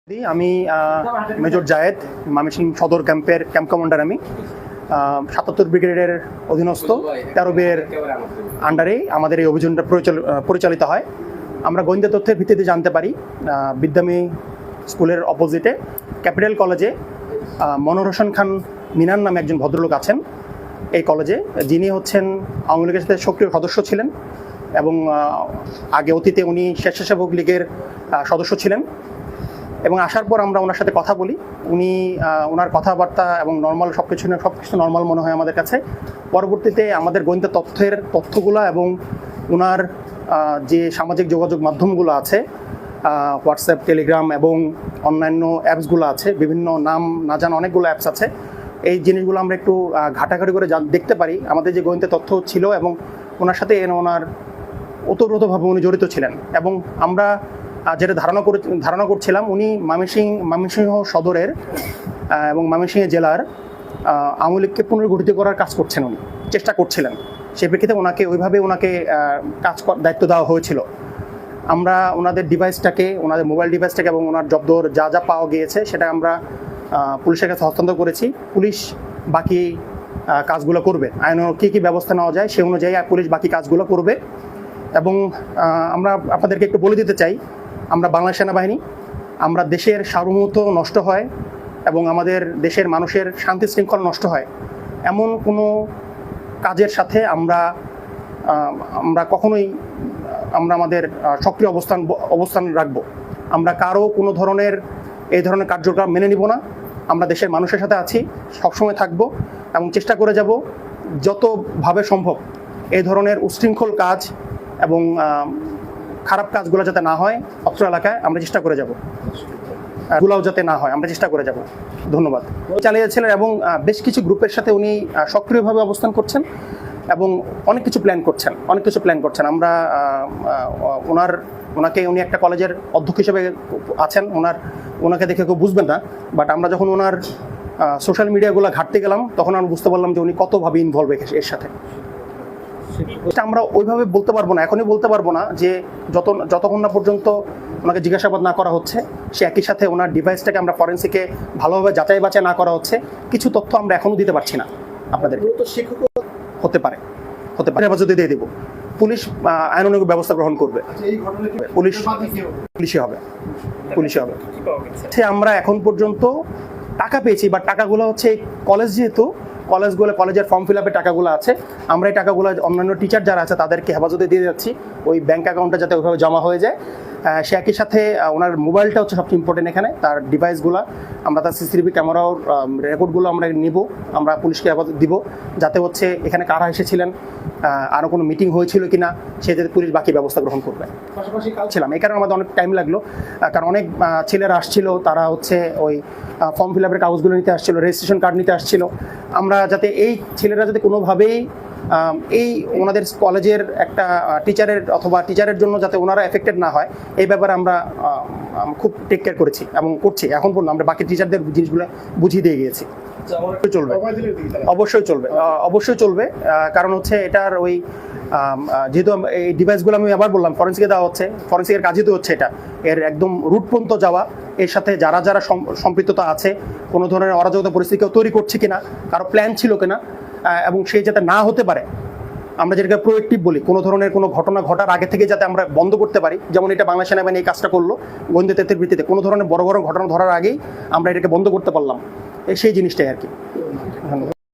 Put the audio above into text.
আমি মেজর জায়েদ, ময়মনসিংহ সদর ক্যাম্পের ক্যাম্প কমান্ডার। আমি ৭৭ ব্রিগেডের অধীনস্থ ১৩ বিয়ের আন্ডারে আমাদের এই অভিযানটা পরিচালিত হয়। আমরা গোয়েন্দা তথ্যের ভিত্তিতে জানতে পারি বিদ্যামী স্কুলের অপোজিটে ক্যাপিটাল কলেজে মনোহর হোসেন খান মিনান নামে একজন ভদ্রলোক আছেন এই কলেজে, যিনি হচ্ছেন আওয়ামী লীগের সাথে সক্রিয় সদস্য ছিলেন এবং আগে অতীতে উনি স্বেচ্ছাসেবক লীগের সদস্য ছিলেন। এবং আসার পর আমরা ওনার সাথে কথা বলি, ওনার কথাবার্তা এবং নর্মাল সব কিছু নর্মাল মনে হয় আমাদের কাছে। পরবর্তীতে আমাদের গোয়েন্দা তথ্যগুলো এবং ওনার যে সামাজিক যোগাযোগ মাধ্যমগুলো আছে, হোয়াটসঅ্যাপ, টেলিগ্রাম এবং অন্যান্য অ্যাপসগুলো আছে, বিভিন্ন নাম না জানা অনেকগুলো অ্যাপস আছে, এই জিনিসগুলো আমরা একটু ঘাটাঘাটি করে দেখতে পারি আমাদের যে গোয়েন্দা তথ্য ছিল এবং ওনার সাথে ওনার ওতপ্রোতভাবে উনি জড়িত ছিলেন। এবং আমরা যেটা ধারণা করছিলাম উনি ময়মনসিংহ সদরের এবং ময়মনসিংহ জেলার আওয়ামী লীগকে পুনর্গঠিত করার কাজ করছেন, উনি চেষ্টা করছিলেন। সেই প্রেক্ষিতে ওনাকে কাজ দায়িত্ব দেওয়া হয়েছিল। আমরা ওনাদের ওনাদের মোবাইল ডিভাইসটাকে এবং ওনার জব্দর যা যা পাওয়া গিয়েছে সেটা আমরা পুলিশের কাছে হস্তান্তর করেছি। পুলিশ বাকি কাজগুলো করবে, আইনের কী ব্যবস্থা নেওয়া যায় সে অনুযায়ী পুলিশ বাকি কাজগুলো করবে। এবং আমরা আপনাদেরকে একটু বলে দিতে চাই, আমরা বাংলাদেশ সেনাবাহিনী, আমরা দেশের সার্বভৌমত্ব নষ্ট হয় এবং আমাদের দেশের মানুষের শান্তি শৃঙ্খলা নষ্ট হয় এমন কোনো কাজের সাথে আমরা কখনোই আমাদের সক্রিয় অবস্থান রাখবো। আমরা কারো কোনো ধরনের এই ধরনের কার্যক্রম মেনে নিব না। আমরা দেশের মানুষের সাথে আছি, সবসময় থাকবো এবং চেষ্টা করে যাব যতভাবে সম্ভব এই ধরনের উচ্ছৃঙ্খল কাজ এবং খারাপ কাজগুলো যাতে না হয় অত্র এলাকায় আমরা চেষ্টা করে যাব, গুলাও যাতে না হয় আমরা চেষ্টা করে যাব। ধন্যবাদ। চালিয়ে যাচ্ছিলেন এবং বেশ কিছু গ্রুপের সাথে উনি সক্রিয়ভাবে অবস্থান করছেন এবং অনেক কিছু প্ল্যান করছেন। আমরা উনি একটা কলেজের অধ্যক্ষ হিসেবে আছেন, ওনাকে দেখে কেউ বুঝবেন না, বাট আমরা যখন ওনার সোশ্যাল মিডিয়াগুলো ঘাঁটতে গেলাম তখন আমরা বুঝতে পারলাম যে উনি কতভাবে ইনভলভ এর সাথে। আমরা ওইভাবে বলতে পারবো না, এখনই বলতে পারবো না যে যতক্ষণ না পর্যন্ত ওনাকে জিজ্ঞাসাবাদ না করা হচ্ছে, সে একই সাথে ওনার ডিভাইসটাকে আমরা ফরেন্সিকে ভালোভাবে যাচাই বাছাই না করা হচ্ছে, কিছু তথ্য আমরা এখনই দিতে পারছি না আপনাদের। হতে পারে হেফাজতে দিয়ে দেবো, পুলিশ আইনানুগ ব্যবস্থা গ্রহণ করবে, পুলিশে হবে। আমরা এখন পর্যন্ত টাকা পেয়েছি, বাট টাকাগুলো হচ্ছে কলেজ, যেহেতু কলেজের ফর্ম ফিল আপের টাকাগুলো আছে, আমরা এই টাকাগুলো অন্যান্য টিচার যারা আছে তাদেরকে হেফাজতে দিয়ে যাচ্ছি, ওই ব্যাংক অ্যাকাউন্টে যাতে ওইভাবে জমা হয়ে যায়। সে একই সাথে ওনার মোবাইলটা হচ্ছে সবচেয়ে ইম্পর্টেন্ট এখানে, তার ডিভাইসগুলো আমরা তার সিসিটিভি ক্যামেরাও রেকর্ডগুলো আমরা নিব, আমরা পুলিশকে হেফাজত দিব, যাতে হচ্ছে এখানে কারা এসেছিলেন, আরও কোনো মিটিং হয়েছিল কিনা সে যাতে পুলিশ বাকি ব্যবস্থা গ্রহণ করবে। পাশাপাশি ছিলাম, এই কারণে আমাদের অনেক টাইম লাগলো, কারণ অনেক ছেলেরা আসছিল, তারা হচ্ছে ওই ফর্ম ফিল আপের কাগজগুলো নিতে আসছিল, রেজিস্ট্রেশন কার্ড নিতে আসছিল। আমরা যাতে এই ছেলেরা যাতে কোনোভাবেই এই ওনাদের কলেজের একটা টিচারের জন্য যাতে ওনারা এফেক্টেড না হয়, এই ব্যাপারে আমরা খুব টেক কেয়ার করেছি এবং করছি। এখন পর্যন্ত আমরা বাকি টিচারদের জিনিসগুলো বুঝিয়ে দিয়ে গিয়েছি। অবশ্যই চলবে, কারণ হচ্ছে এটার ওই যেহেতু এই ডিভাইসগুলো আমি আবার বললাম ফরেন্সিকে দেওয়া হচ্ছে, ফরেন্সিকের কাজই তো হচ্ছে এটা, এর একদম রুট পর্যন্ত যাওয়া, এর সাথে যারা সম্পৃক্ততা আছে, কোনো ধরনের অরাজকতা পরিস্থিতি তৈরি করছে কিনা, কারো প্ল্যান ছিল কিনা, এবং সে যাতে না হতে পারে, আমরা যেটাকে প্রোয়েক্টিভ বলি, কোনো ধরনের কোনো ঘটনা ঘটার আগে থেকে যাতে আমরা বন্ধ করতে পারি। যেমন এটা বাংলাদেশ সেনাবাহিনী এই কাজটা করলো, গোয়েন্দা তথ্যের ভিত্তিতে কোনো ধরনের বড় ঘটনা ধরার আগেই আমরা এটাকে বন্ধ করতে পারলাম, সেই জিনিসটাই আর কি।